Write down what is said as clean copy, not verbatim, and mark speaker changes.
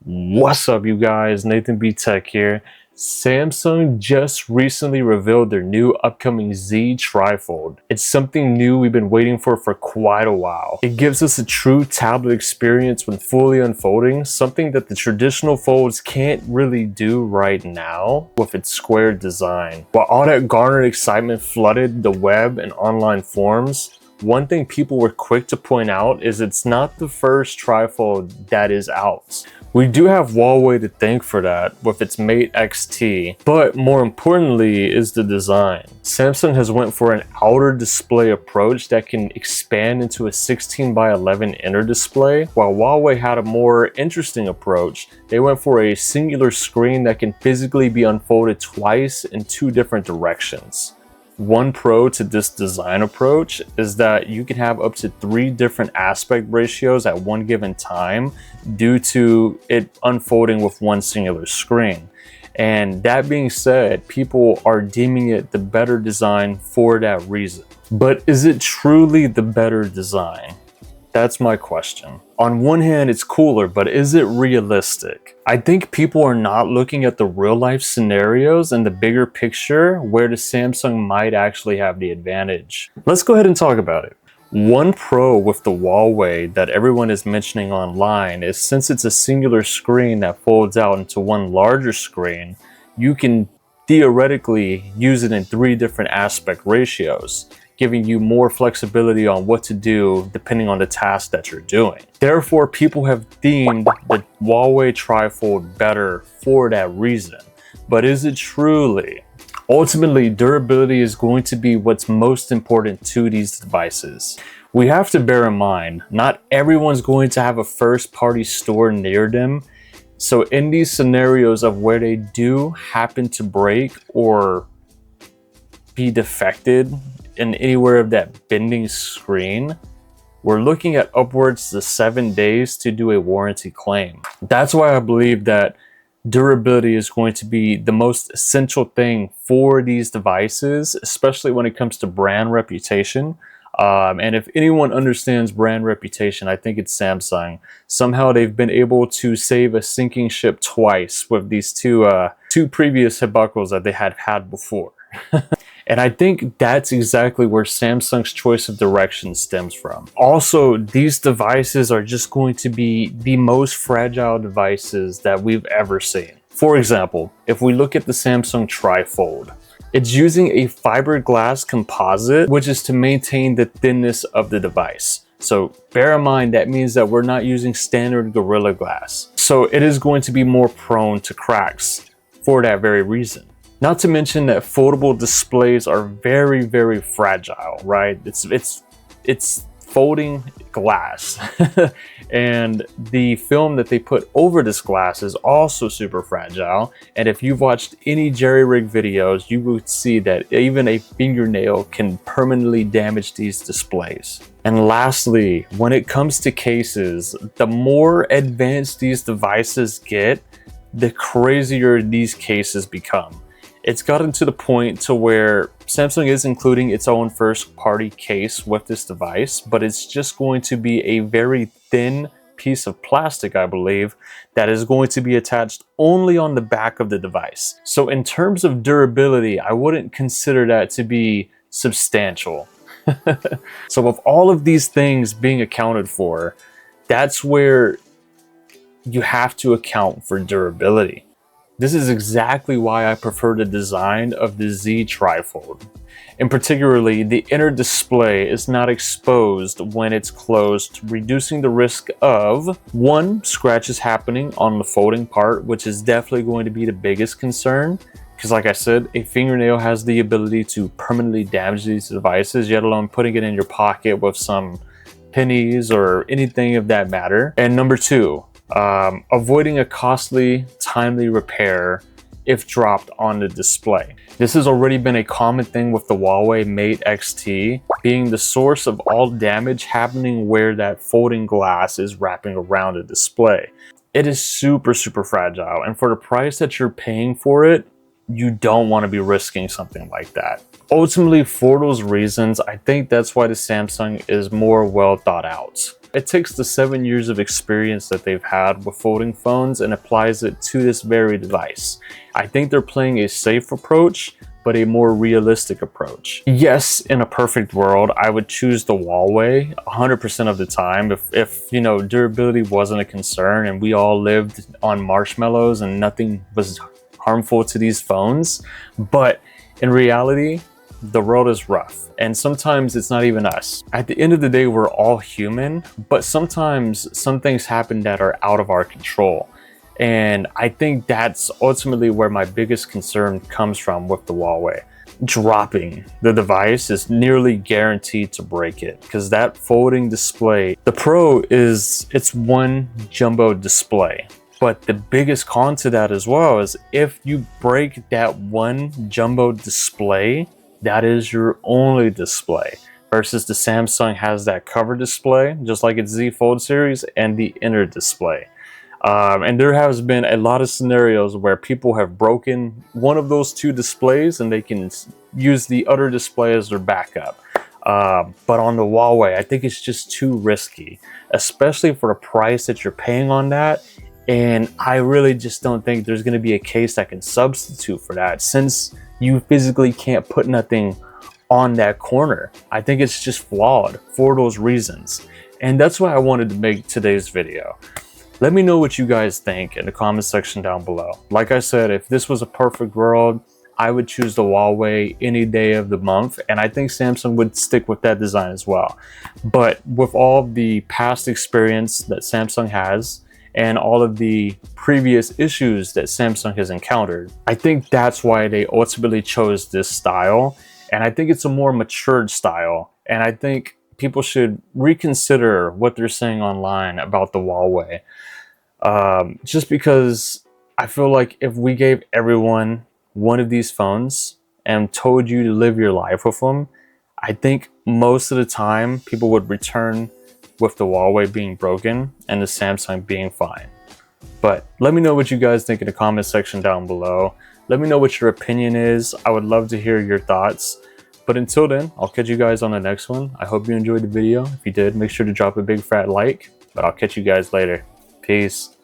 Speaker 1: What's up, you guys? Nathan B Tech here. Samsung just recently revealed their new upcoming Z Trifold. It's something new we've been waiting for quite a while. It gives us a true tablet experience when fully unfolding, something that the traditional folds can't really do right now with its square design. While all that garnered excitement flooded the web and online forums, one thing people were quick to point out is it's not the first trifold that is out. We do have Huawei to thank for that with its Mate XT, but more importantly is the design. Samsung has went for an outer display approach that can expand into a 16 by 11 inner display, while Huawei had a more interesting approach. They went for a singular screen that can physically be unfolded twice in two different directions. One pro to this design approach is that you can have up to 3 different aspect ratios at one given time due to it unfolding with one singular screen. And that being said, people are deeming it the better design for that reason. But is it truly the better design? That's my question. On one hand, it's cooler, but is it realistic? I think people are not looking at the real life scenarios and the bigger picture where the Samsung might actually have the advantage. Let's go ahead and talk about it. One pro with the Huawei that everyone is mentioning online is since it's a singular screen that folds out into one larger screen, you can theoretically use it in 3 different aspect ratios, giving you more flexibility on what to do depending on the task that you're doing. Therefore, people have deemed the Huawei Trifold better for that reason. But is it truly? Ultimately, durability is going to be what's most important to these devices. We have to bear in mind, not everyone's going to have a first-party store near them. So in these scenarios of where they do happen to break or be defected in anywhere of that bending screen, we're looking at upwards to 7 days to do a warranty claim. That's why I believe that durability is going to be the most essential thing for these devices, especially when it comes to brand reputation. And if anyone understands brand reputation, I think it's Samsung. Somehow they've been able to save a sinking ship twice with these two previous hip buckles that they had before. And I think that's exactly where Samsung's choice of direction stems from. Also, these devices are just going to be the most fragile devices that we've ever seen. For example, if we look at the Samsung Trifold, it's using a fiberglass composite, which is to maintain the thinness of the device. So bear in mind, that means that we're not using standard Gorilla Glass. So it is going to be more prone to cracks for that very reason. Not to mention that foldable displays are very, very fragile, right? It's folding glass. And the film that they put over this glass is also super fragile. And if you've watched any jerry-rig videos, you would see that even a fingernail can permanently damage these displays. And lastly, when it comes to cases, the more advanced these devices get, the crazier these cases become. It's gotten to the point to where Samsung is including its own first-party case with this device, but it's just going to be a very thin piece of plastic, I believe, that is going to be attached only on the back of the device. So in terms of durability, I wouldn't consider that to be substantial. So with all of these things being accounted for, that's where you have to account for durability. This is exactly why I prefer the design of the Z Trifold. In particularly, the inner display is not exposed when it's closed, reducing the risk of 1, scratches happening on the folding part, which is definitely going to be the biggest concern. Because like I said, a fingernail has the ability to permanently damage these devices, yet alone putting it in your pocket with some pennies or anything of that matter. And number 2, avoiding a costly, timely repair if dropped on the display. This has already been a common thing with the Huawei Mate XT, being the source of all damage happening where that folding glass is wrapping around the display. It is super, super fragile, and for the price that you're paying for it, you don't want to be risking something like that. Ultimately, for those reasons, I think that's why the Samsung is more well thought out. it takes the 7 years of experience that they've had with folding phones and applies it to this very device. I think they're playing a safe approach, but a more realistic approach. Yes, in a perfect world, I would choose the Huawei 100% of the time if you know, durability wasn't a concern and we all lived on marshmallows and nothing was harmful to these phones. But in reality, the world is rough, and sometimes it's not even us. At the end of the day, we're all human, but sometimes some things happen that are out of our control. And I think that's ultimately where my biggest concern comes from with the Huawei. Dropping the device is nearly guaranteed to break it, because that folding display, the Pro it's one jumbo display. But the biggest con to that as well is if you break that one jumbo display, that is your only display, versus the Samsung has that cover display, just like its Z Fold series, and the inner display. And there has been a lot of scenarios where people have broken one of those two displays and they can use the other display as their backup. But on the Huawei, I think it's just too risky, especially for the price that you're paying on that. And I really just don't think there's going to be a case that can substitute for that, since you physically can't put nothing on that corner. I think it's just flawed for those reasons. And that's why I wanted to make today's video. Let me know what you guys think in the comment section down below. Like I said, if this was a perfect world, I would choose the Huawei any day of the month, and I think Samsung would stick with that design as well. But with all the past experience that Samsung has, and all of the previous issues that Samsung has encountered, I think that's why they ultimately chose this style. And I think it's a more matured style. And I think people should reconsider what they're saying online about the Huawei. Just because I feel like if we gave everyone one of these phones and told you to live your life with them, I think most of the time people would return with the Huawei being broken and the Samsung being fine. But let me know what you guys think in the comment section down below. Let me know what your opinion is. I would love to hear your thoughts. But until then, I'll catch you guys on the next one. I hope you enjoyed the video. If you did, make sure to drop a big fat like. But I'll catch you guys later. Peace.